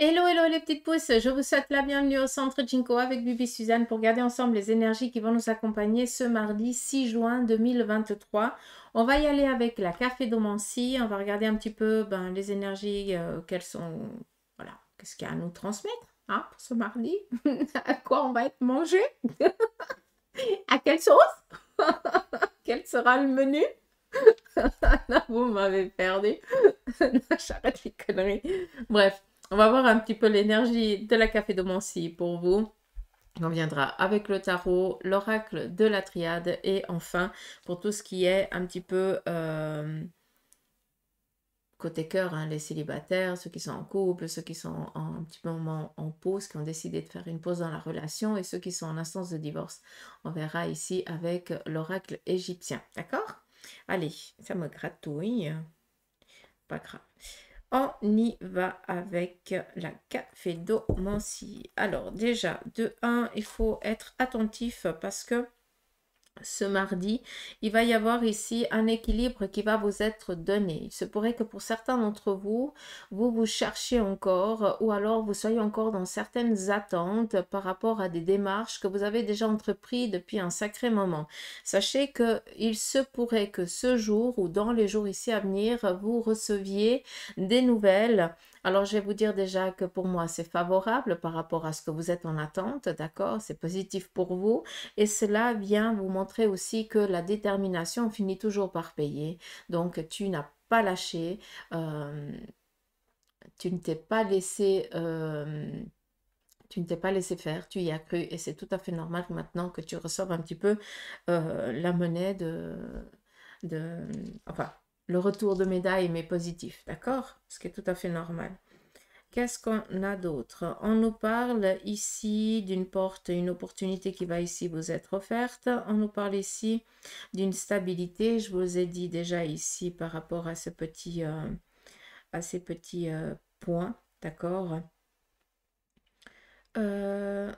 Hello, hello les petites pousses, je vous souhaite la bienvenue au centre Jinko avec Bibi Suzanne pour regarder ensemble les énergies qui vont nous accompagner ce mardi 6 juin 2023. On va y aller avec la cafédomancie, on va regarder un petit peu les énergies, quelles sont, voilà, qu'est-ce qu'il y a à nous transmettre hein, pour ce mardi, à quoi on va être mangé, à quelle sauce, quel sera le menu. Non, vous m'avez perdu. J'arrête les conneries. Bref, on va voir un petit peu l'énergie de la cafédomancie pour vous. On viendra avec le tarot, l'oracle de la triade et enfin pour tout ce qui est un petit peu côté cœur, hein, les célibataires, ceux qui sont en couple, ceux qui sont un petit peu en pause, qui ont décidé de faire une pause dans la relation et ceux qui sont en instance de divorce. On verra ici avec l'oracle égyptien. D'accord? Allez, ça me gratouille. Pas grave. On y va avec la cafédomancie. Alors déjà, de 1, il faut être attentif parce que ce mardi, il va y avoir ici un équilibre qui va vous être donné. Il se pourrait que pour certains d'entre vous, vous cherchiez encore ou alors vous soyez encore dans certaines attentes par rapport à des démarches que vous avez déjà entreprises depuis un sacré moment. Sachez qu'il se pourrait que ce jour ou dans les jours ici à venir, vous receviez des nouvelles. Alors, je vais vous dire déjà que pour moi, c'est favorable par rapport à ce que vous êtes en attente, d'accord? C'est positif pour vous. Et cela vient vous montrer aussi que la détermination finit toujours par payer. Donc, tu n'as pas lâché, tu ne t'es pas laissé... tu ne t'es pas laissé faire, tu y as cru et c'est tout à fait normal maintenant que tu reçoives un petit peu la monnaie de... Enfin, le retour de médaille mais positif, d'accord? Ce qui est tout à fait normal. Qu'est-ce qu'on a d'autre? On nous parle ici d'une porte, une opportunité qui va ici vous être offerte. On nous parle ici d'une stabilité. Je vous ai dit déjà ici par rapport à ces petits points, d'accord? Euh,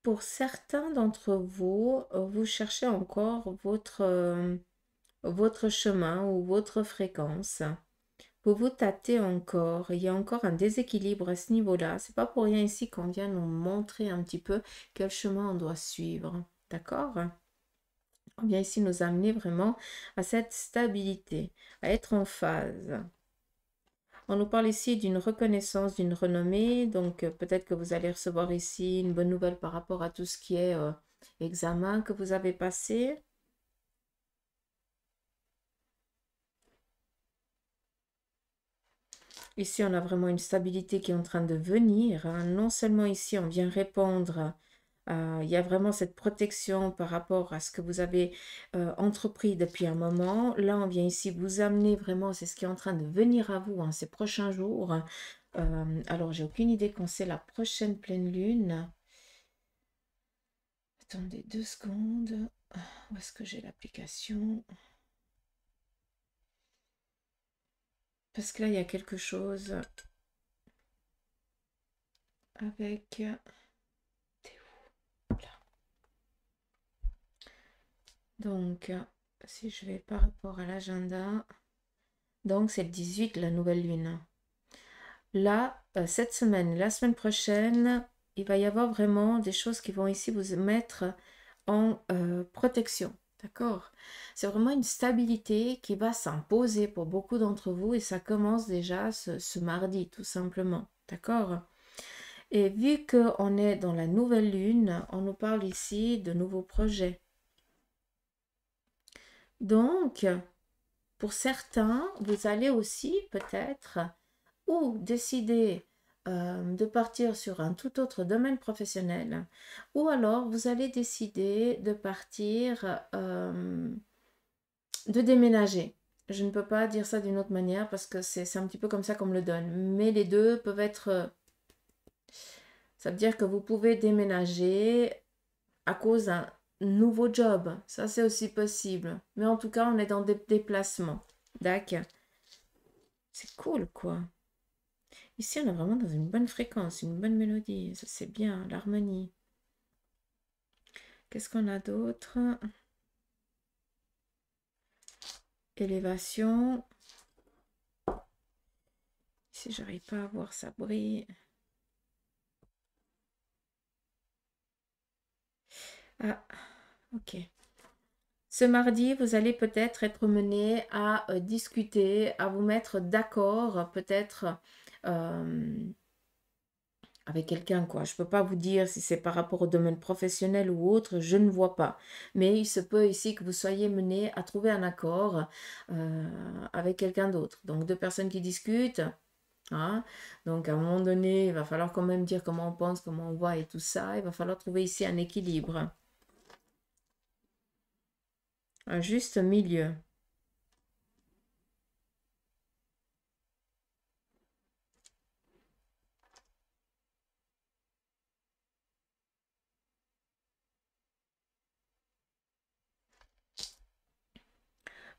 pour certains d'entre vous, vous cherchez encore votre chemin ou votre fréquence. Vous vous tâtez encore, il y a encore un déséquilibre à ce niveau-là. C'est pas pour rien ici qu'on vient nous montrer un petit peu quel chemin on doit suivre. D'accord? On vient ici nous amener vraiment à cette stabilité, à être en phase. On nous parle ici d'une reconnaissance, d'une renommée. Donc peut-être que vous allez recevoir ici une bonne nouvelle par rapport à tout ce qui est examen que vous avez passé. Ici, on a vraiment une stabilité qui est en train de venir. Hein. Non seulement ici, on vient répondre, il y a vraiment cette protection par rapport à ce que vous avez entrepris depuis un moment. Là, on vient ici vous amener vraiment, c'est ce qui est en train de venir à vous hein, ces prochains jours. Alors, j'ai aucune idée quand c'est la prochaine pleine lune. Attendez 2 secondes. Où est-ce que j'ai l'application? Parce que là, il y a quelque chose avec... T'es où? Là. Donc, si je vais par rapport à l'agenda, donc c'est le 18, la nouvelle lune. Là, cette semaine, la semaine prochaine, il va y avoir vraiment des choses qui vont ici vous mettre en protection. D'accord? C'est vraiment une stabilité qui va s'imposer pour beaucoup d'entre vous et ça commence déjà ce mardi, tout simplement. D'accord? Et vu qu'on est dans la nouvelle lune, on nous parle ici de nouveaux projets. Donc, pour certains, vous allez aussi peut-être ou décider de partir sur un tout autre domaine professionnel, ou alors vous allez décider de partir, de déménager. Je ne peux pas dire ça d'une autre manière parce que c'est un petit peu comme ça qu'on me le donne, mais les deux peuvent être... ça veut dire que vous pouvez déménager à cause d'un nouveau job. Ça, c'est aussi possible. Mais en tout cas, on est dans des déplacements. D'accord. C'est cool, quoi. Ici, on est vraiment dans une bonne fréquence, une bonne mélodie. Ça, c'est bien, l'harmonie. Qu'est-ce qu'on a d'autre? Élévation. Si j'arrive pas à voir, ça brille. Ah, ok. Ce mardi, vous allez peut-être être mené à discuter, à vous mettre d'accord, peut-être avec quelqu'un, quoi. Je ne peux pas vous dire si c'est par rapport au domaine professionnel ou autre, je ne vois pas. Mais il se peut ici que vous soyez mené à trouver un accord avec quelqu'un d'autre. Donc, deux personnes qui discutent. Hein. Donc, à un moment donné, il va falloir quand même dire comment on pense, comment on voit et tout ça. Il va falloir trouver ici un équilibre, un juste milieu.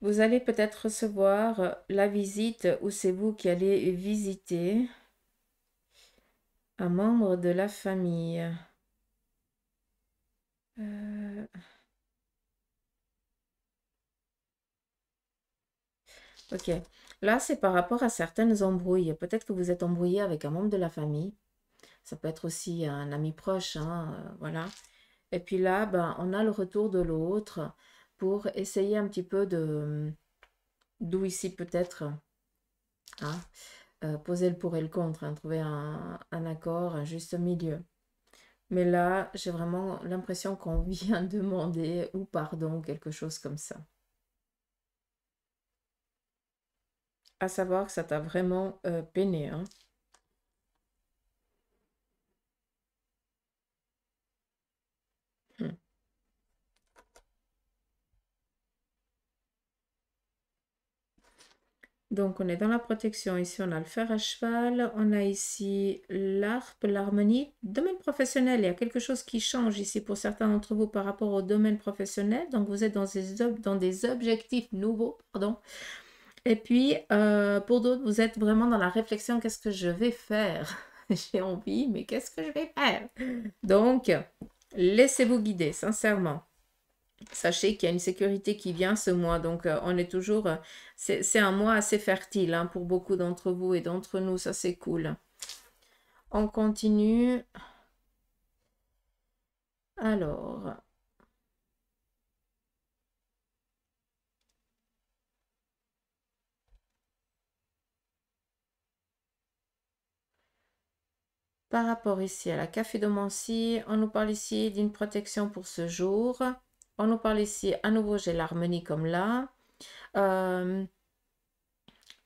Vous allez peut-être recevoir la visite ou c'est vous qui allez visiter un membre de la famille. Euh, ok. Là, c'est par rapport à certaines embrouilles. Peut-être que vous êtes embrouillé avec un membre de la famille. Ça peut être aussi un ami proche, hein, voilà. Et puis là, ben, on a le retour de l'autre pour essayer un petit peu d'où ici peut-être, hein, poser le pour et le contre, hein, trouver un accord, un juste milieu. Mais là, j'ai vraiment l'impression qu'on vient demander ou pardon, quelque chose comme ça. À savoir que ça t'a vraiment peiné, hein. Hmm. Donc, on est dans la protection. Ici, on a le fer à cheval. On a ici l'harpe, l'harmonie. Domaine professionnel, il y a quelque chose qui change ici pour certains d'entre vous par rapport au domaine professionnel. Donc, vous êtes dans des objectifs nouveaux, pardon. Et puis, pour d'autres, vous êtes vraiment dans la réflexion, qu'est-ce que je vais faire? J'ai envie, mais qu'est-ce que je vais faire? Donc, laissez-vous guider, sincèrement. Sachez qu'il y a une sécurité qui vient ce mois, donc on est toujours... c'est un mois assez fertile hein, pour beaucoup d'entre vous et d'entre nous, ça c'est cool. On continue. Alors, par rapport ici à la caphédomancie, on nous parle ici d'une protection pour ce jour. On nous parle ici, à nouveau, j'ai l'harmonie comme là.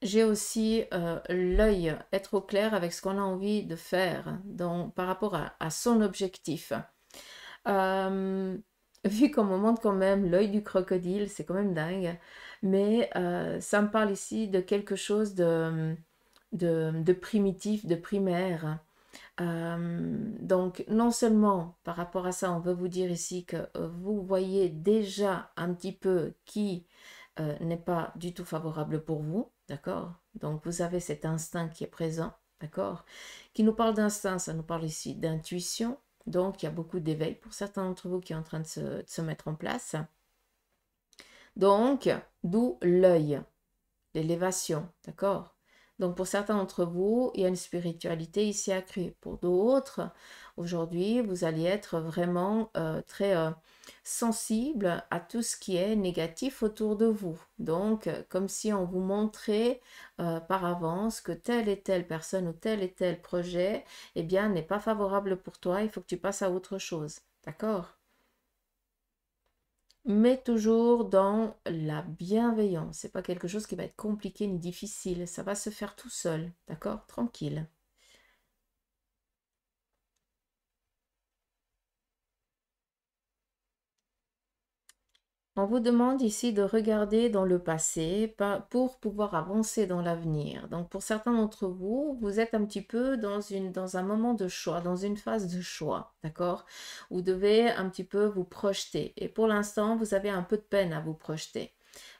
J'ai aussi l'œil, être au clair avec ce qu'on a envie de faire par rapport à son objectif. Vu qu'on me montre quand même l'œil du crocodile, c'est quand même dingue. Mais ça me parle ici de quelque chose de primitif, de primaire. Donc, non seulement par rapport à ça, on veut vous dire ici que vous voyez déjà un petit peu qui n'est pas du tout favorable pour vous, d'accord? Donc, vous avez cet instinct qui est présent, d'accord? Qui nous parle d'instinct, ça nous parle ici d'intuition. Donc, il y a beaucoup d'éveil pour certains d'entre vous qui est en train de se mettre en place. Donc, d'où l'œil, l'élévation, d'accord? Donc, pour certains d'entre vous, il y a une spiritualité ici accrue. Pour d'autres, aujourd'hui, vous allez être vraiment très sensible à tout ce qui est négatif autour de vous. Donc, comme si on vous montrait par avance que telle et telle personne ou tel et tel projet, eh bien, n'est pas favorable pour toi, il faut que tu passes à autre chose. D'accord? Mais toujours dans la bienveillance. C'est pas quelque chose qui va être compliqué ni difficile. Ça va se faire tout seul. D'accord? Tranquille. On vous demande ici de regarder dans le passé pour pouvoir avancer dans l'avenir. Donc pour certains d'entre vous, vous êtes un petit peu dans un moment de choix, dans une phase de choix, d'accord? Vous devez un petit peu vous projeter. Et pour l'instant, vous avez un peu de peine à vous projeter.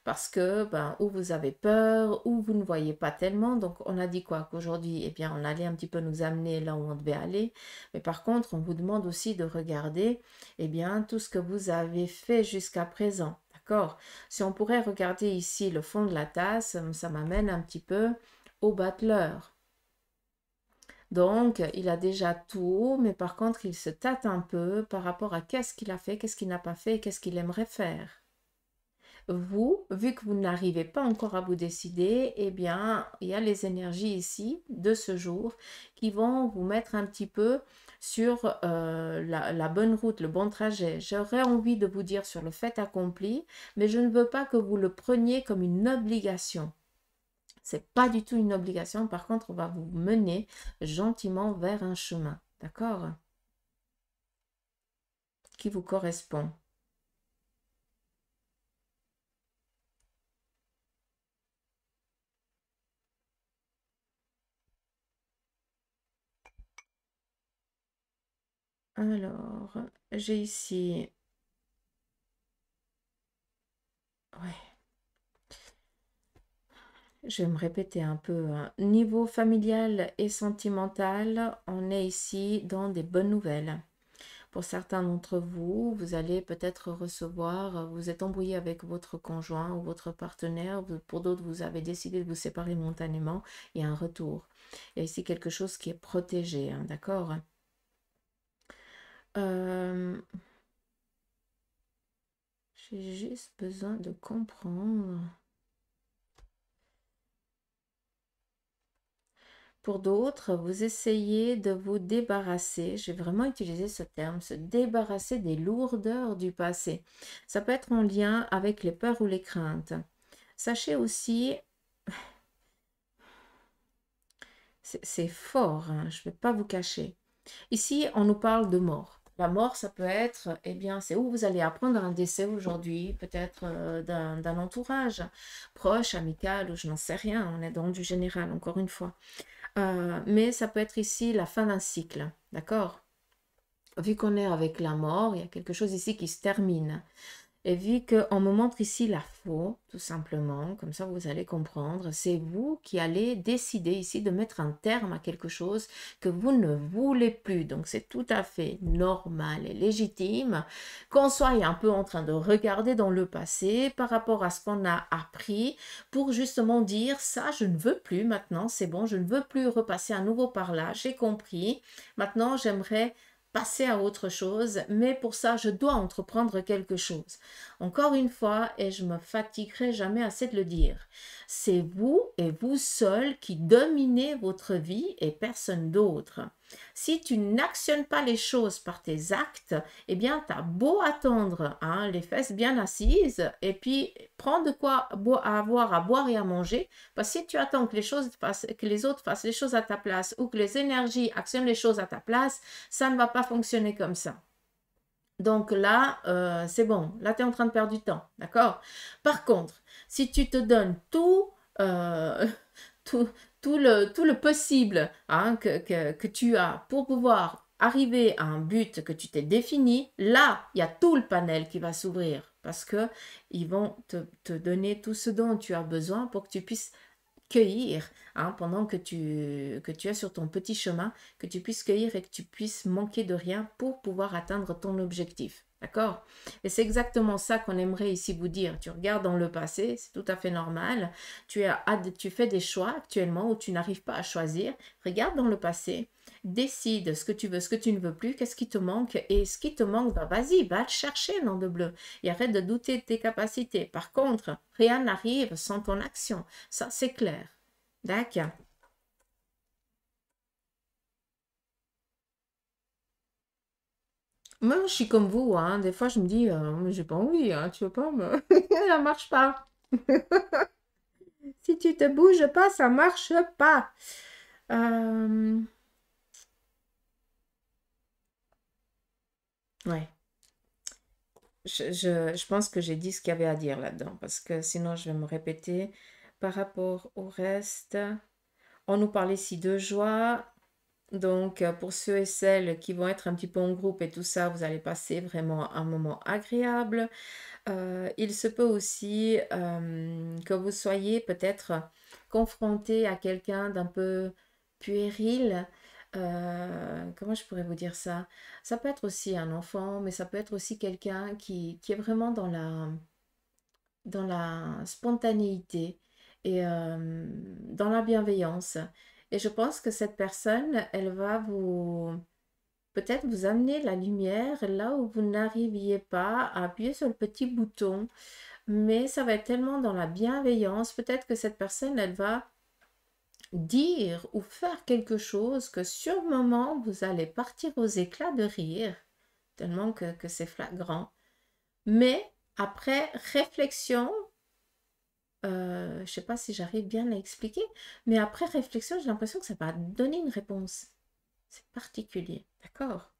Parce que, ben, ou vous avez peur, ou vous ne voyez pas tellement. Donc, on a dit quoi? Qu'aujourd'hui, eh bien, on allait un petit peu nous amener là où on devait aller. Mais par contre, on vous demande aussi de regarder, eh bien, tout ce que vous avez fait jusqu'à présent. D'accord? Si on pourrait regarder ici le fond de la tasse, ça m'amène un petit peu au battleur. Donc, il a déjà tout, mais par contre, il se tâte un peu par rapport à qu'est-ce qu'il a fait, qu'est-ce qu'il n'a pas fait et qu'est-ce qu'il aimerait faire. Vous, vu que vous n'arrivez pas encore à vous décider, eh bien, il y a les énergies ici de ce jour qui vont vous mettre un petit peu sur la bonne route, le bon trajet. J'aurais envie de vous dire sur le fait accompli, mais je ne veux pas que vous le preniez comme une obligation. C'est pas du tout une obligation. Par contre, on va vous mener gentiment vers un chemin, d'accord? Qui vous correspond. Alors, j'ai ici, ouais, je vais me répéter un peu, hein. Niveau familial et sentimental, on est ici dans des bonnes nouvelles. Pour certains d'entre vous, vous allez peut-être recevoir, vous êtes embrouillé avec votre conjoint ou votre partenaire. Pour d'autres, vous avez décidé de vous séparer momentanément. Il y a un retour. Il y a ici quelque chose qui est protégé, hein, d'accord? Euh, j'ai juste besoin de comprendre. Pour d'autres, vous essayez de vous débarrasser, j'ai vraiment utilisé ce terme, se débarrasser des lourdeurs du passé. Ça peut être en lien avec les peurs ou les craintes. Sachez aussi, c'est fort, hein, je ne vais pas vous cacher. Ici, on nous parle de mort. La mort, ça peut être, eh bien, c'est où vous allez apprendre un décès aujourd'hui, peut-être d'un entourage proche, amical, ou je n'en sais rien, on est dans du général, encore une fois. Mais ça peut être ici la fin d'un cycle, d'accord? Vu qu'on est avec la mort, il y a quelque chose ici qui se termine. Et vu qu'on me montre ici la faux, tout simplement, comme ça vous allez comprendre, c'est vous qui allez décider ici de mettre un terme à quelque chose que vous ne voulez plus. Donc c'est tout à fait normal et légitime qu'on soit un peu en train de regarder dans le passé par rapport à ce qu'on a appris pour justement dire ça, je ne veux plus maintenant, c'est bon, je ne veux plus repasser à nouveau par là, j'ai compris. Maintenant, j'aimerais passer à autre chose, mais pour ça, je dois entreprendre quelque chose. Encore une fois, et je me fatiguerai jamais assez de le dire, c'est vous et vous seul qui dominez votre vie et personne d'autre. Si tu n'actionnes pas les choses par tes actes, eh bien, tu as beau attendre, hein, les fesses bien assises, et puis prends de quoi avoir à boire et à manger, parce que si tu attends que que les autres fassent les choses à ta place, ou que les énergies actionnent les choses à ta place, ça ne va pas fonctionner comme ça. Donc là, c'est bon. Là, tu es en train de perdre du temps. D'accord? Par contre, si tu te donnes euh, tout, tout le possible, hein, que tu as pour pouvoir arriver à un but que tu t'es défini, là, il y a tout le panel qui va s'ouvrir parce que ils vont te donner tout ce dont tu as besoin pour que tu puisses cueillir, hein, pendant que tu es sur ton petit chemin, que tu puisses cueillir et que tu puisses manquer de rien pour pouvoir atteindre ton objectif. D'accord? Et c'est exactement ça qu'on aimerait ici vous dire. Tu regardes dans le passé, c'est tout à fait normal. Tu fais des choix actuellement où tu n'arrives pas à choisir. Regarde dans le passé, décide ce que tu veux, ce que tu ne veux plus, qu'est-ce qui te manque. Et ce qui te manque, bah, vas-y, va le chercher dans de bleu. Et arrête de douter de tes capacités. Par contre, rien n'arrive sans ton action. Ça, c'est clair. D'accord. Moi, je suis comme vous, hein. Des fois, je me dis, mais j'ai pas envie, hein. Tu veux pas me... Ça marche pas. Si tu te bouges pas, ça marche pas. Euh, Ouais. Je pense que j'ai dit ce qu'il y avait à dire là-dedans, parce que sinon, je vais me répéter. Par rapport au reste, on nous parlait ici de joie. Donc, pour ceux et celles qui vont être un petit peu en groupe et tout ça, vous allez passer vraiment un moment agréable. Il se peut aussi que vous soyez peut-être confronté à quelqu'un d'un peu puéril. Comment je pourrais vous dire ça? Ça peut être aussi un enfant, mais ça peut être aussi quelqu'un qui est vraiment dans la dans la spontanéité et dans la bienveillance. Et je pense que cette personne, elle va vous peut-être vous amener la lumière là où vous n'arriviez pas à appuyer sur le petit bouton, mais ça va être tellement dans la bienveillance. Peut-être que cette personne, elle va dire ou faire quelque chose que sur le moment, vous allez partir aux éclats de rire, tellement que c'est flagrant. Mais après réflexion, je ne sais pas si j'arrive bien à l'expliquer, mais après réflexion, j'ai l'impression que ça va donner une réponse. C'est particulier, d'accord?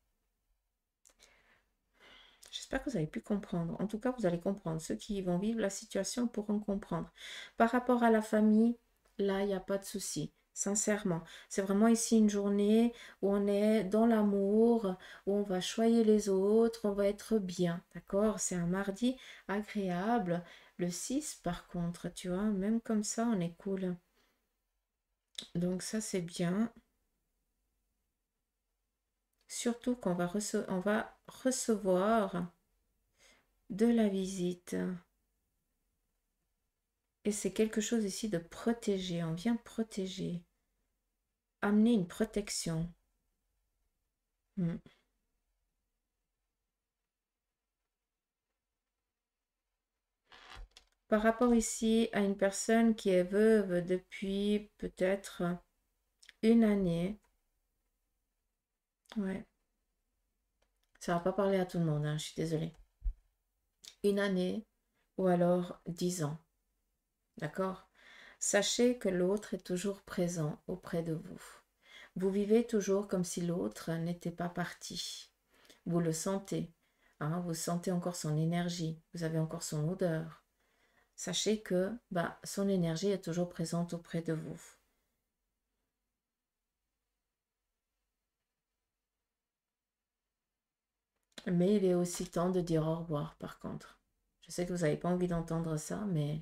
J'espère que vous avez pu comprendre. En tout cas, vous allez comprendre. Ceux qui vont vivre la situation pourront comprendre. Par rapport à la famille, là, il n'y a pas de souci. Sincèrement, c'est vraiment ici une journée où on est dans l'amour, où on va choyer les autres, on va être bien, d'accord? C'est un mardi agréable. Le 6, par contre, tu vois, même comme ça, on est cool. Donc ça, c'est bien. Surtout qu'on va, on va recevoir de la visite. Et c'est quelque chose ici de protéger. On vient protéger. Amener une protection. Hmm. Par rapport ici à une personne qui est veuve depuis peut-être une année. Ouais. Ça va pas parler à tout le monde, hein, je suis désolée. Une année ou alors 10 ans. D'accord? Sachez que l'autre est toujours présent auprès de vous. Vous vivez toujours comme si l'autre n'était pas parti. Vous le sentez. Hein, vous sentez encore son énergie. Vous avez encore son odeur. Sachez que bah, son énergie est toujours présente auprès de vous. Mais il est aussi temps de dire au revoir, par contre. Je sais que vous n'avez pas envie d'entendre ça, mais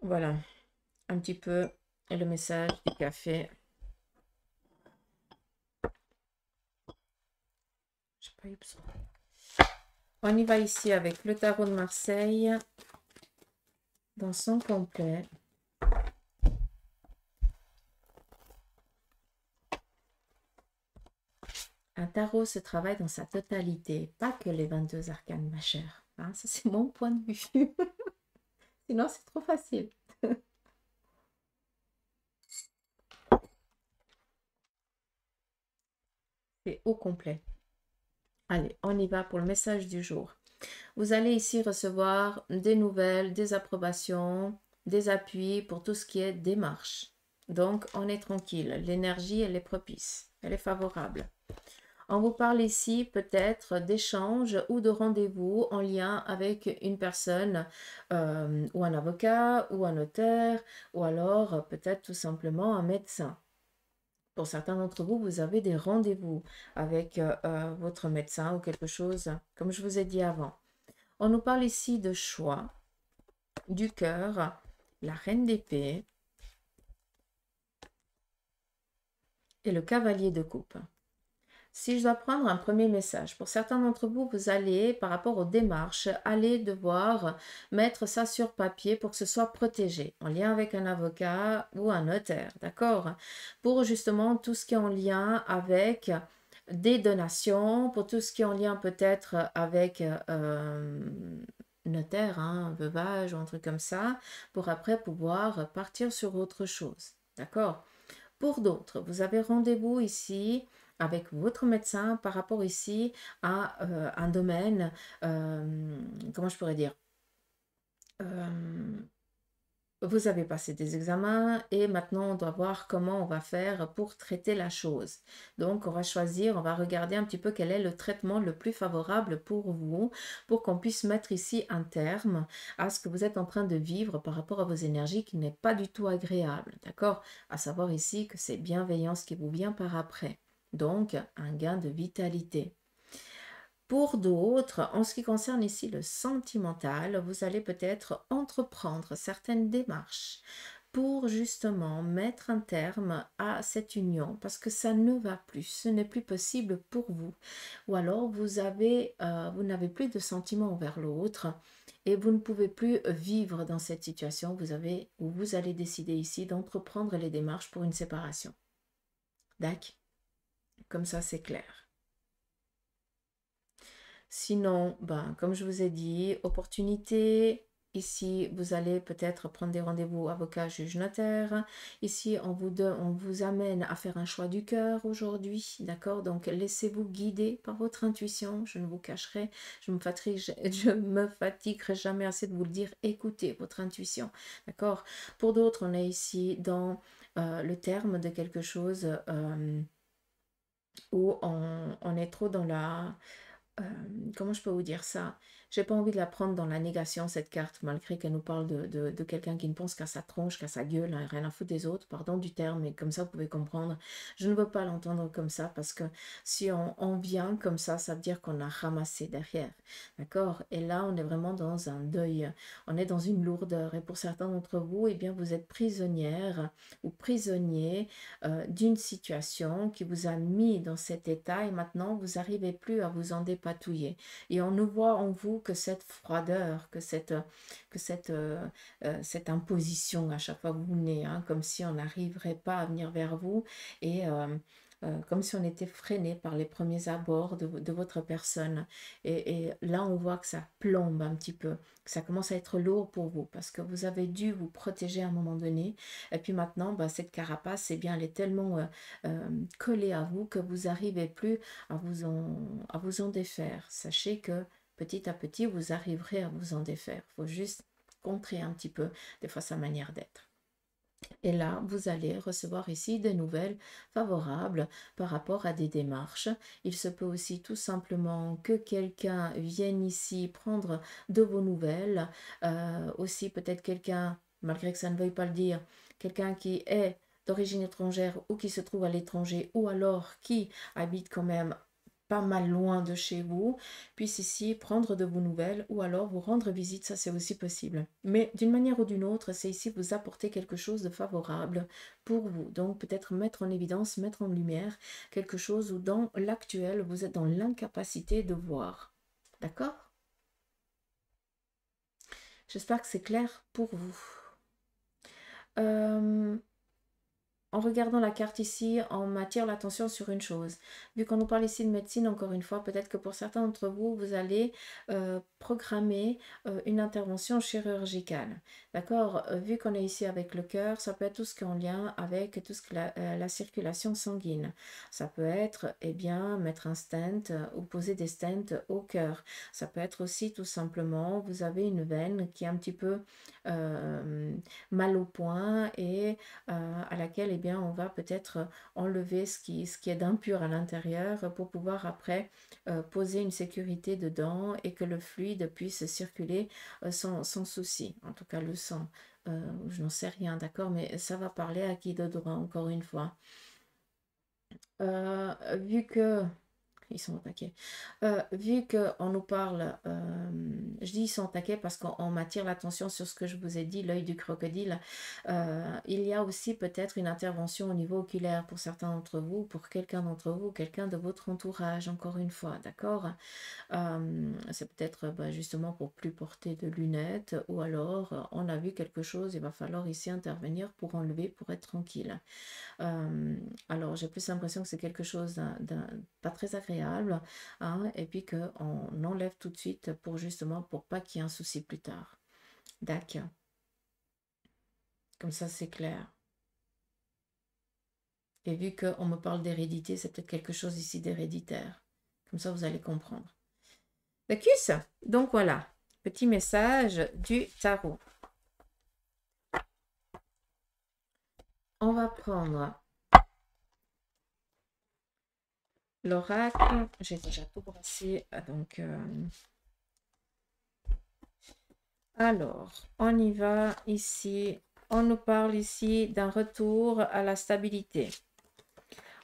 voilà, un petit peu le message du café. J'ai pas eu besoin. On y va ici avec le tarot de Marseille dans son complet. Un tarot se travaille dans sa totalité, pas que les 22 arcanes, ma chère. Hein, ça, c'est mon point de vue. Sinon, c'est trop facile. C'est au complet. Allez, on y va pour le message du jour. Vous allez ici recevoir des nouvelles, des approbations, des appuis pour tout ce qui est démarche. Donc, on est tranquille. L'énergie, elle est propice. Elle est favorable. On vous parle ici peut-être d'échanges ou de rendez-vous en lien avec une personne ou un avocat ou un notaire ou alors peut-être tout simplement un médecin. Pour certains d'entre vous, vous avez des rendez-vous avec votre médecin ou quelque chose, comme je vous ai dit avant. On nous parle ici de choix, du cœur, la reine d'épée et le cavalier de coupe. Si je dois prendre un premier message, pour certains d'entre vous, vous allez, par rapport aux démarches, aller devoir mettre ça sur papier pour que ce soit protégé, en lien avec un avocat ou un notaire, d'accord? Pour justement tout ce qui est en lien avec des donations, pour tout ce qui est en lien peut-être avec notaire, hein, veuvage ou un truc comme ça, pour après pouvoir partir sur autre chose, d'accord? Pour d'autres, vous avez rendez-vous ici avec votre médecin par rapport ici à un domaine, comment je pourrais dire, euh, vous avez passé des examens et maintenant on doit voir comment on va faire pour traiter la chose. Donc on va choisir, on va regarder un petit peu quel est le traitement le plus favorable pour vous, pour qu'on puisse mettre ici un terme à ce que vous êtes en train de vivre par rapport à vos énergies qui n'est pas du tout agréable. D'accord? À savoir ici que c'est bienveillance qui vous vient par après. Donc un gain de vitalité. Pour d'autres, en ce qui concerne ici le sentimental, vous allez peut-être entreprendre certaines démarches pour justement mettre un terme à cette union parce que ça ne va plus, ce n'est plus possible pour vous. Ou alors vous n'avez plus de sentiments envers l'autre et vous ne pouvez plus vivre dans cette situation. Vous allez décider ici d'entreprendre les démarches pour une séparation. D'accord? Comme ça, c'est clair. Sinon, ben, comme je vous ai dit, opportunité. Ici, vous allez peut-être prendre des rendez-vous avocat, juge, notaire. Ici, on vous amène à faire un choix du cœur aujourd'hui, d'accord? Donc, laissez-vous guider par votre intuition. Je ne vous cacherai, je me fatiguerai jamais assez de vous le dire. Écoutez votre intuition, d'accord? Pour d'autres, on est ici dans le terme de quelque chose où on est trop dans la comment je peux vous dire ça? J'ai pas envie de la prendre dans la négation, cette carte, malgré qu'elle nous parle de quelqu'un qui ne pense qu'à sa tronche, qu'à sa gueule, hein, rien à foutre des autres, pardon du terme, mais comme ça vous pouvez comprendre. Je ne veux pas l'entendre comme ça, parce que si on vient comme ça veut dire qu'on a ramassé derrière, d'accord? Et là, on est vraiment dans un deuil, on est dans une lourdeur, et pour certains d'entre vous, eh bien, vous êtes prisonnière ou prisonnier d'une situation qui vous a mis dans cet état, et maintenant, vous n'arrivez plus à vous en dépatouiller. Et on ne voit en vous que cette froideur, cette imposition à chaque fois que vous venez, hein, comme si on n'arriverait pas à venir vers vous et comme si on était freiné par les premiers abords de votre personne. Et là, on voit que ça plombe un petit peu, que ça commence à être lourd pour vous parce que vous avez dû vous protéger à un moment donné. Et puis maintenant, bah, cette carapace, eh bien, elle est tellement collée à vous que vous n'arrivez plus à vous en défaire. Sachez que petit à petit, vous arriverez à vous en défaire. Il faut juste contrer un petit peu des fois sa manière d'être. Et là, vous allez recevoir ici des nouvelles favorables par rapport à des démarches. Il se peut aussi tout simplement que quelqu'un vienne ici prendre de vos nouvelles. Aussi peut-être quelqu'un, malgré que ça ne veuille pas le dire, quelqu'un qui est d'origine étrangère ou qui se trouve à l'étranger ou alors qui habite quand même pas mal loin de chez vous, puisse ici prendre de vos nouvelles ou alors vous rendre visite, ça c'est aussi possible. Mais d'une manière ou d'une autre, c'est ici vous apporter quelque chose de favorable pour vous. Donc peut-être mettre en évidence, mettre en lumière quelque chose où dans l'actuel, vous êtes dans l'incapacité de voir. D'accord? J'espère que c'est clair pour vous. En regardant la carte ici, on m'attire l'attention sur une chose. Vu qu'on nous parle ici de médecine, encore une fois, peut-être que pour certains d'entre vous, vous allez programmer une intervention chirurgicale. D'accord? Vu qu'on est ici avec le cœur, ça peut être tout ce qui est en lien avec tout ce que la circulation sanguine. Ça peut être, eh bien, mettre un stent ou poser des stents au cœur. Ça peut être aussi tout simplement, vous avez une veine qui est un petit peu mal au point et à laquelle eh bien, on va peut-être enlever ce qui est d'impur à l'intérieur pour pouvoir après poser une sécurité dedans et que le fluide puisse circuler sans souci. En tout cas, le sang, je n'en sais rien, d'accord, mais ça va parler à qui de droit, encore une fois. Vu que ils sont au taquet. Vu qu'on nous parle, je dis ils sont au taquet parce qu'on m'attire l'attention sur ce que je vous ai dit, l'œil du crocodile. Il y a aussi peut-être une intervention au niveau oculaire pour certains d'entre vous, pour quelqu'un d'entre vous, quelqu'un de votre entourage, encore une fois, d'accord? C'est peut-être justement pour plus porter de lunettes ou alors on a vu quelque chose, il va falloir ici intervenir pour enlever, pour être tranquille. Alors j'ai plus l'impression que c'est quelque chose pas très agréable, hein, et puis qu'on enlève tout de suite pour justement pour pas qu'il y ait un souci plus tard. D'accord. Comme ça c'est clair. Et vu qu'on me parle d'hérédité, c'est peut-être quelque chose ici d'héréditaire. Comme ça vous allez comprendre. D'accord? Donc voilà, petit message du tarot. On va prendre l'oracle. J'ai déjà tout brassé, donc alors on y va ici. On nous parle ici d'un retour à la stabilité.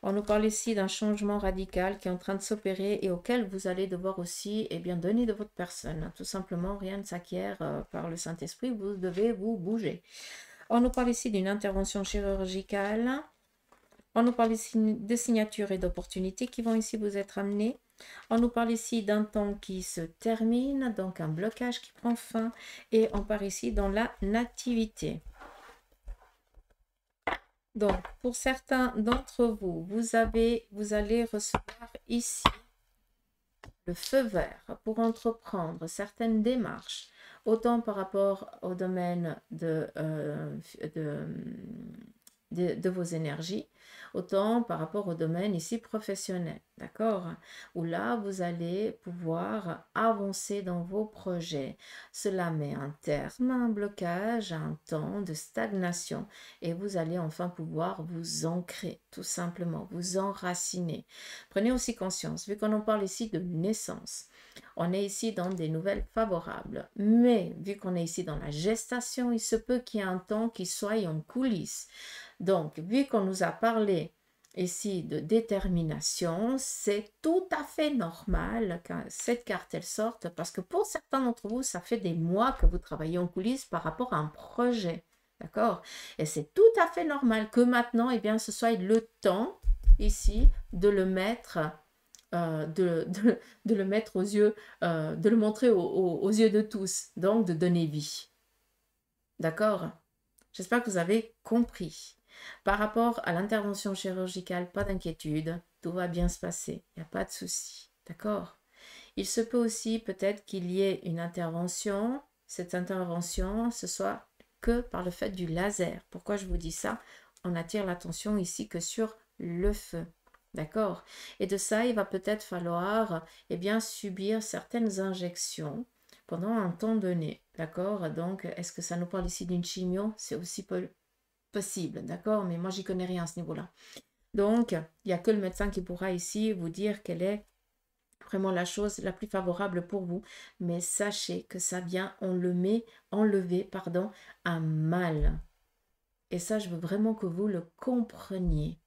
On nous parle ici d'un changement radical qui est en train de s'opérer et auquel vous allez devoir aussi bien, donner de votre personne. Tout simplement, rien ne s'acquiert par le Saint-Esprit, vous devez vous bouger. On nous parle ici d'une intervention chirurgicale. On nous parle ici de signatures et d'opportunités qui vont ici vous être amenées. On nous parle ici d'un temps qui se termine, donc un blocage qui prend fin. Et on part ici dans la nativité. Donc, pour certains d'entre vous, vous allez recevoir ici le feu vert pour entreprendre certaines démarches, autant par rapport au domaine de vos énergies, autant par rapport au domaine ici professionnel, d'accord? Où là, vous allez pouvoir avancer dans vos projets. Cela met un terme à un blocage, à un temps de stagnation et vous allez enfin pouvoir vous ancrer, tout simplement, vous enraciner. Prenez aussi conscience, vu qu'on en parle ici de naissance, on est ici dans des nouvelles favorables, mais vu qu'on est ici dans la gestation, il se peut qu'il y ait un temps qui soit en coulisses. Donc, vu qu'on nous a parlé ici de détermination, c'est tout à fait normal que cette carte elle sorte parce que pour certains d'entre vous, ça fait des mois que vous travaillez en coulisses par rapport à un projet. D'accord? Et c'est tout à fait normal que maintenant, eh bien, ce soit le temps ici de le mettre de le mettre aux yeux, de le montrer aux yeux de tous, donc de donner vie. D'accord? J'espère que vous avez compris. Par rapport à l'intervention chirurgicale, pas d'inquiétude, tout va bien se passer, il n'y a pas de souci. D'accord? Il se peut aussi peut-être qu'il y ait une intervention, cette intervention, ce soit que par le fait du laser. Pourquoi je vous dis ça? On attire l'attention ici que sur le feu. D'accord? Et de ça, il va peut-être falloir bien, subir certaines injections pendant un temps donné. D'accord? Donc, est-ce que ça nous parle ici d'une chimio? C'est aussi possible. D'accord? Mais moi, j'y connais rien à ce niveau-là. Donc, il n'y a que le médecin qui pourra ici vous dire quelle est vraiment la chose la plus favorable pour vous. Mais sachez que ça vient enlever un mal. Et ça, je veux vraiment que vous le compreniez.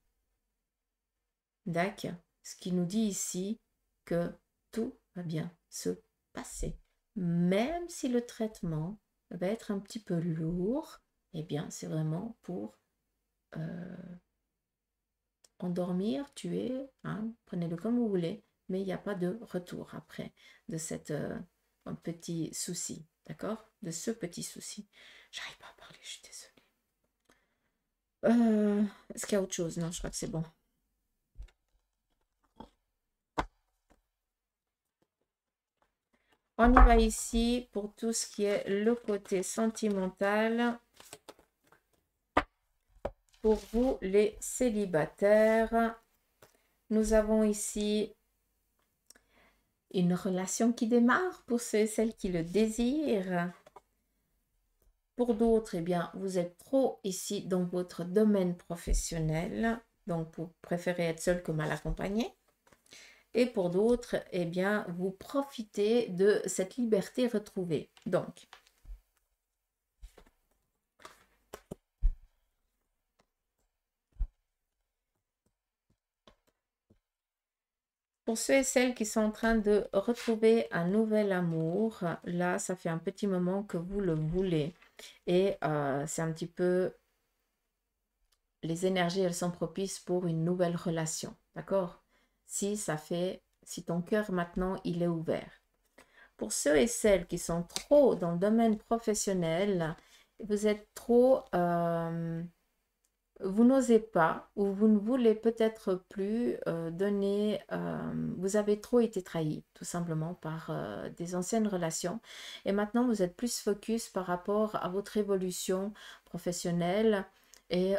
D'accord? Ce qui nous dit ici que tout va bien se passer. Même si le traitement va être un petit peu lourd, eh bien, c'est vraiment pour endormir, tuer, hein, prenez-le comme vous voulez, mais il n'y a pas de retour après de cette petit souci, d'accord? De ce petit souci. J'arrive pas à parler, je suis désolée. Est-ce qu'il y a autre chose? Non, je crois que c'est bon. On y va ici pour tout ce qui est le côté sentimental. Pour vous, les célibataires, nous avons ici une relation qui démarre pour ceux et celles qui le désirent. Pour d'autres, eh bien, vous êtes trop ici dans votre domaine professionnel, donc vous préférez être seul que mal accompagné. Et pour d'autres, eh bien, vous profitez de cette liberté retrouvée. Donc, pour ceux et celles qui sont en train de retrouver un nouvel amour, là, ça fait un petit moment que vous le voulez. Et c'est un petit peu... Les énergies, elles sont propices pour une nouvelle relation. D'accord? Si ton cœur maintenant, il est ouvert. Pour ceux et celles qui sont trop dans le domaine professionnel, vous êtes trop... vous n'osez pas ou vous ne voulez peut-être plus donner... vous avez trop été trahi, tout simplement, par des anciennes relations. Et maintenant, vous êtes plus focus par rapport à votre évolution professionnelle. Et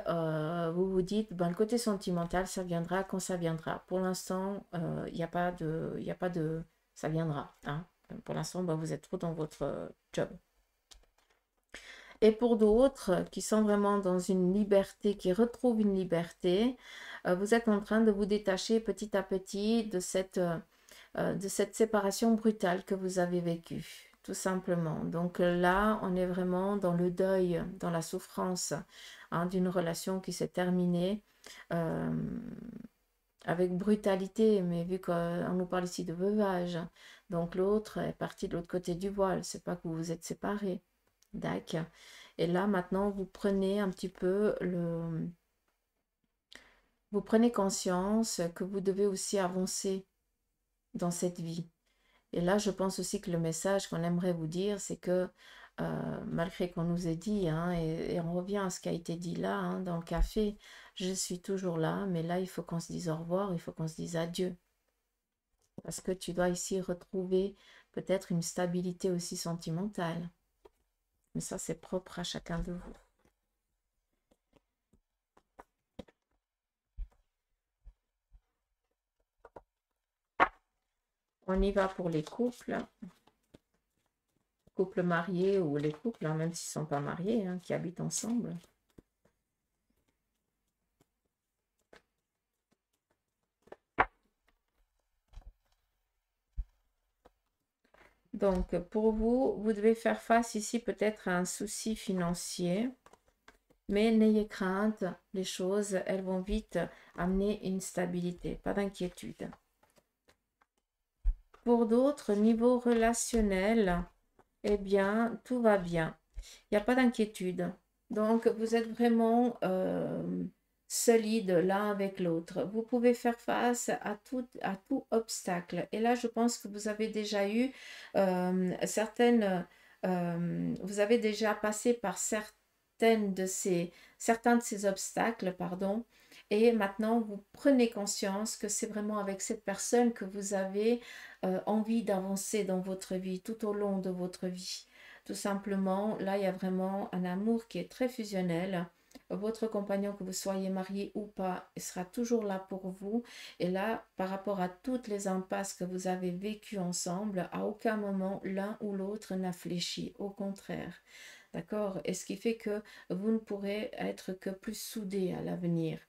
vous vous dites, ben, le côté sentimental, ça viendra quand ça viendra. Pour l'instant, il n'y a pas de... Ça viendra. Hein. Pour l'instant, ben, vous êtes trop dans votre job. Et pour d'autres qui sont vraiment dans une liberté, qui retrouvent une liberté, vous êtes en train de vous détacher petit à petit de cette séparation brutale que vous avez vécue, tout simplement. Donc là, on est vraiment dans le deuil, dans la souffrance hein, d'une relation qui s'est terminée avec brutalité, mais vu qu'on nous parle ici de veuvage, donc l'autre est parti de l'autre côté du voile, c'est pas que vous vous êtes séparés. D'accord. Et là, maintenant, vous prenez un petit peu le... Vous prenez conscience que vous devez aussi avancer dans cette vie. Et là, je pense aussi que le message qu'on aimerait vous dire, c'est que malgré qu'on nous ait dit, hein, et on revient à ce qui a été dit là, hein, dans le café, je suis toujours là, mais là, il faut qu'on se dise au revoir, il faut qu'on se dise adieu. Parce que tu dois ici retrouver peut-être une stabilité aussi sentimentale. Mais ça, c'est propre à chacun de vous. On y va pour les couples mariés ou les couples, hein, même s'ils ne sont pas mariés, hein, qui habitent ensemble. Donc, pour vous, vous devez faire face ici peut-être à un souci financier, mais n'ayez crainte, les choses, elles vont vite amener une stabilité, pas d'inquiétude. Pour d'autres, niveau relationnel, eh bien, tout va bien. Il n'y a pas d'inquiétude. Donc, vous êtes vraiment solide l'un avec l'autre. Vous pouvez faire face à tout obstacle. Et là, je pense que vous avez déjà eu vous avez déjà passé par certains de ces obstacles, pardon. Et maintenant, vous prenez conscience que c'est vraiment avec cette personne que vous avez envie d'avancer dans votre vie, tout au long de votre vie. Tout simplement, là, il y a vraiment un amour qui est très fusionnel. Votre compagnon, que vous soyez marié ou pas, il sera toujours là pour vous. Et là, par rapport à toutes les impasses que vous avez vécues ensemble, à aucun moment l'un ou l'autre n'a fléchi. Au contraire. D'accord? Et ce qui fait que vous ne pourrez être que plus soudés à l'avenir.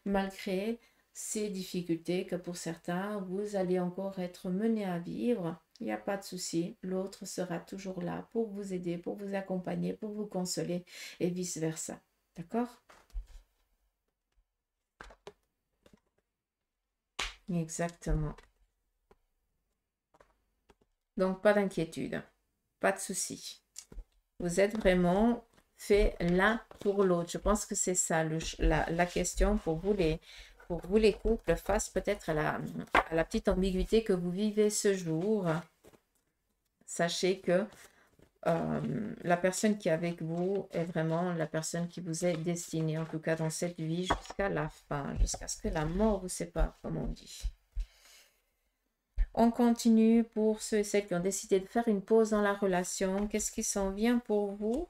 Malgré ces difficultés que pour certains, vous allez encore être menés à vivre, il n'y a pas de souci. L'autre sera toujours là pour vous aider, pour vous accompagner, pour vous consoler et vice-versa. D'accord? Exactement. Donc, pas d'inquiétude, pas de souci. Vous êtes vraiment fait l'un pour l'autre. Je pense que c'est ça la question pour vous les couples face peut-être à la petite ambiguïté que vous vivez ce jour. Sachez que la personne qui est avec vous est vraiment la personne qui vous est destinée, en tout cas dans cette vie, jusqu'à la fin, jusqu'à ce que la mort vous sépare, comme on dit. On continue pour ceux et celles qui ont décidé de faire une pause dans la relation. Qu'est-ce qui s'en vient pour vous?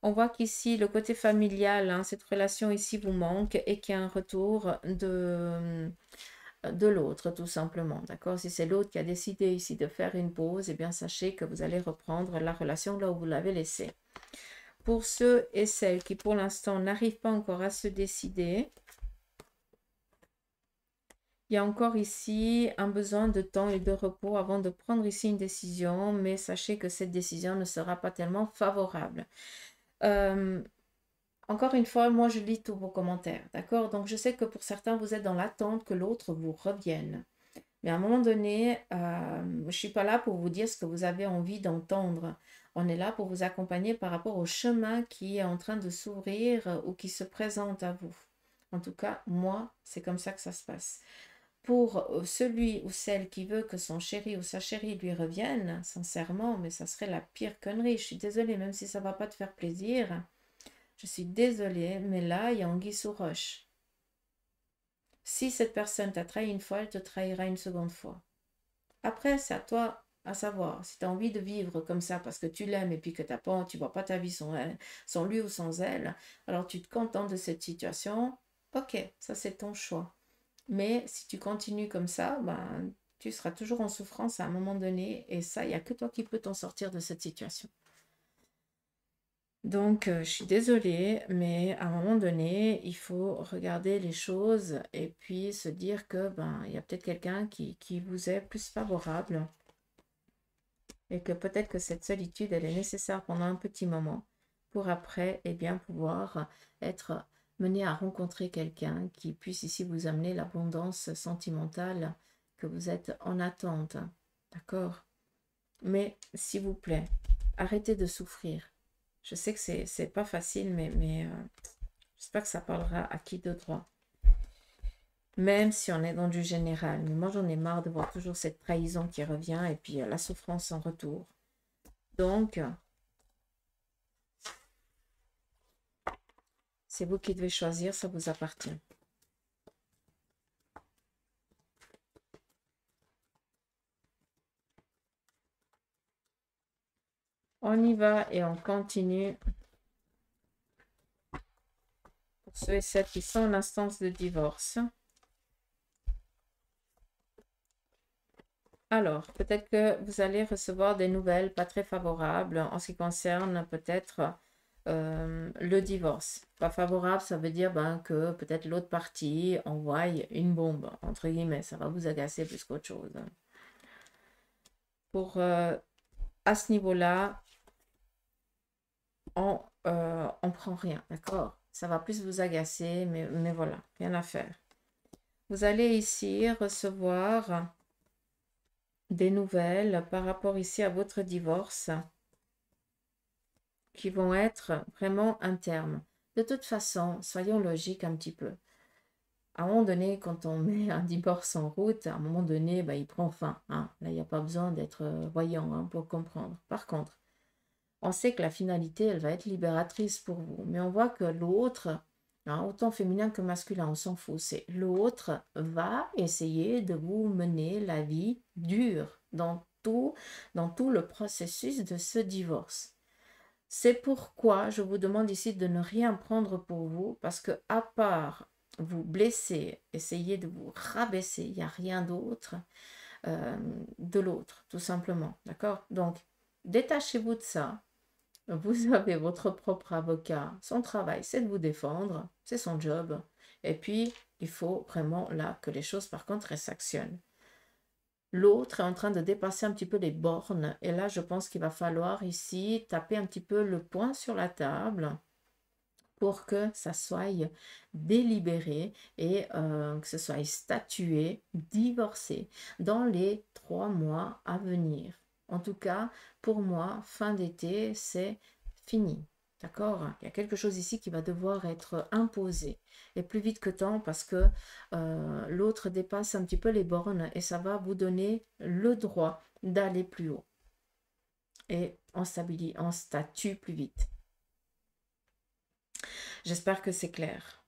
On voit qu'ici, le côté familial, hein, cette relation ici vous manque et qu'il y a un retour de l'autre, tout simplement. D'accord? Si c'est l'autre qui a décidé ici de faire une pause, eh bien, sachez que vous allez reprendre la relation là où vous l'avez laissée. Pour ceux et celles qui, pour l'instant, n'arrivent pas encore à se décider, il y a encore ici un besoin de temps et de repos avant de prendre ici une décision, mais sachez que cette décision ne sera pas tellement favorable. Encore une fois, moi je lis tous vos commentaires, d'accord? Donc je sais que pour certains, vous êtes dans l'attente que l'autre vous revienne. Mais à un moment donné, je ne suis pas là pour vous dire ce que vous avez envie d'entendre. On est là pour vous accompagner par rapport au chemin qui est en train de s'ouvrir ou qui se présente à vous. En tout cas, moi, c'est comme ça que ça se passe. Pour celui ou celle qui veut que son chéri ou sa chérie lui revienne, sincèrement, mais ça serait la pire connerie. Je suis désolée, même si ça ne va pas te faire plaisir. Je suis désolée, mais là, il y a anguille sous roche. Si cette personne t'a trahi une fois, elle te trahira une seconde fois. Après, c'est à toi à savoir. Si tu as envie de vivre comme ça parce que tu l'aimes et puis que tu ne vois pas ta vie sans lui ou sans elle, alors tu te contentes de cette situation. Ok, ça c'est ton choix. Mais si tu continues comme ça, ben, tu seras toujours en souffrance à un moment donné. Et ça, il n'y a que toi qui peux t'en sortir de cette situation. Donc, je suis désolée, mais à un moment donné, il faut regarder les choses et puis se dire que ben, il y a peut-être quelqu'un qui vous est plus favorable et que peut-être que cette solitude, elle est nécessaire pendant un petit moment pour après, eh bien, pouvoir être mené à rencontrer quelqu'un qui puisse ici vous amener l'abondance sentimentale que vous êtes en attente. D'accord? Mais, s'il vous plaît, arrêtez de souffrir. Je sais que c'est pas facile, mais j'espère que ça parlera à qui de droit. Même si on est dans du général. Mais moi, j'en ai marre de voir toujours cette trahison qui revient et puis la souffrance en retour. Donc, c'est vous qui devez choisir, ça vous appartient. On y va et on continue. Pour ceux et celles qui sont en instance de divorce. Alors, peut-être que vous allez recevoir des nouvelles pas très favorables en ce qui concerne peut-être le divorce. Pas favorable, ça veut dire ben, que peut-être l'autre partie envoie une bombe, entre guillemets. Ça va vous agacer plus qu'autre chose. Pour, à ce niveau-là, on prend rien, d'accord? Ça va plus vous agacer, mais voilà, rien à faire. Vous allez ici recevoir des nouvelles par rapport ici à votre divorce qui vont être vraiment un terme. De toute façon, soyons logiques un petit peu. À un moment donné, quand on met un divorce en route, à un moment donné, ben, il prend fin. Hein. Là, il n'y a pas besoin d'être voyant hein, pour comprendre. Par contre, on sait que la finalité, elle va être libératrice pour vous. Mais on voit que l'autre, hein, autant féminin que masculin, on s'en fout. C'est l'autre va essayer de vous mener la vie dure dans tout le processus de ce divorce. C'est pourquoi je vous demande ici de ne rien prendre pour vous, parce que à part vous blesser, essayer de vous rabaisser, il n'y a rien d'autre de l'autre, tout simplement. D'accord? Donc, détachez-vous de ça. Vous avez votre propre avocat. Son travail, c'est de vous défendre. C'est son job. Et puis, il faut vraiment là que les choses, par contre, s'actionnent. L'autre est en train de dépasser un petit peu les bornes. Et là, je pense qu'il va falloir ici taper un petit peu le poing sur la table pour que ça soit délibéré et que ce soit statué, divorcé dans les 3 mois à venir. En tout cas, pour moi, fin d'été, c'est fini. D'accord? Il y a quelque chose ici qui va devoir être imposé. Et plus vite que temps parce que l'autre dépasse un petit peu les bornes et ça va vous donner le droit d'aller plus haut. Et on statue plus vite. J'espère que c'est clair.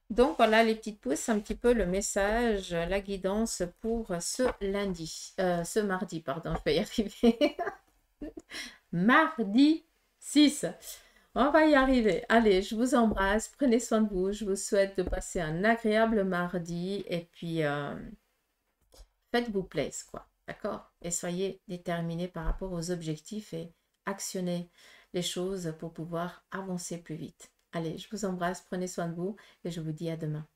Donc voilà les petites pouces, un petit peu le message, la guidance pour ce lundi, ce mardi, pardon, je vais y arriver. Mardi 6. On va y arriver. Allez, je vous embrasse, prenez soin de vous, je vous souhaite de passer un agréable mardi et puis faites-vous plaisir, quoi. D'accord? Et soyez déterminés par rapport aux objectifs et actionnez les choses pour pouvoir avancer plus vite. Allez, je vous embrasse, prenez soin de vous et je vous dis à demain.